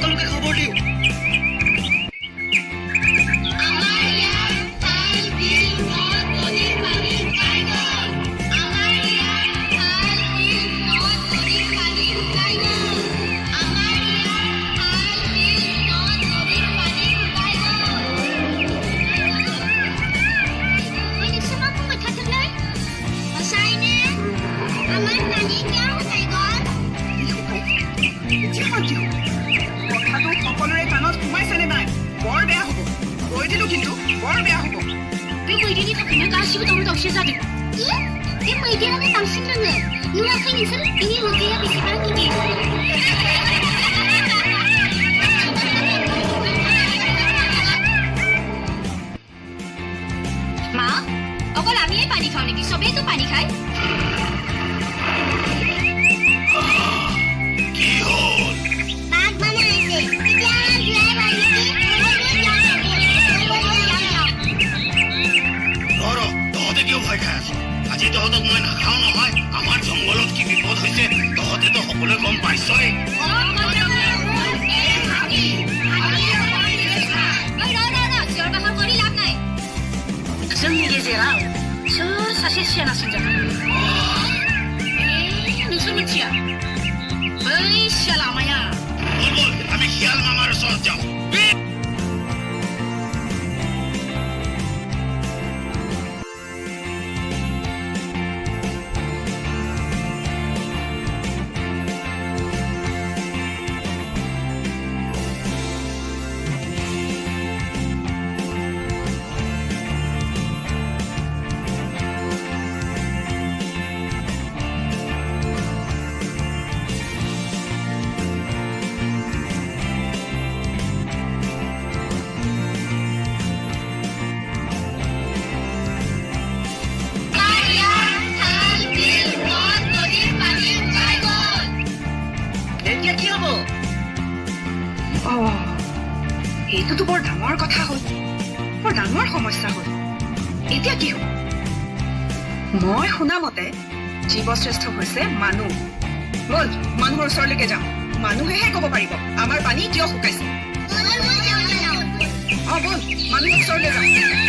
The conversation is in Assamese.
সকলোকে খবৰ দিওঁ। কথাটো সকলোৰে কাণত সোমাইছেনে নাই? বৰ বেয়া হ'ব। কৈ দিলোঁ কিন্তু বৰ বেয়া হ'ব। 왜 의견이 다 그냥 가시고도 없이 사도 예? 왜 의견하면 당신들은 누나의 인생을 이미 못해야 비슷한 기기 মা অকল আমিয়ে পানী খাওঁ নেকি? চবেইতো পানী খায়। কি হ'ল? ভাত বনাইছে এতিয়া জুৱাই বাঢ়িছে তহঁতে কিয় ভয় খাই আছ? আজি তহঁতক মই নাখাওঁ নহয়। আমাৰ জংঘলত কি বিপদ হৈছে তহঁতেতো সকলোৱে গম পাইছই। जोंनि गेजेराव सोर सासे सियानासिन जागोन? नोंसोर मिथिया बै सियालामाया বল আমি শিয়াল মামাৰ ওচৰত যাওঁ। এতিয়া কি হ'ব? এইটোতো বৰ ডাঙৰ কথা হ'ল। বৰ ডাঙৰ সমস্যা হ'ল। এতিয়া কি হ'ব? মই শুনামতে জীৱশ্ৰেষ্ঠ হৈছে মানুহ। ব'ল মানুহৰ ওচৰলৈকে যাওঁ। মানুহেহে ক'ব পাৰিব আমাৰ পানী কিয় শুকাইছে। ব'ল মানুহৰ ওচৰলৈ যাওঁ।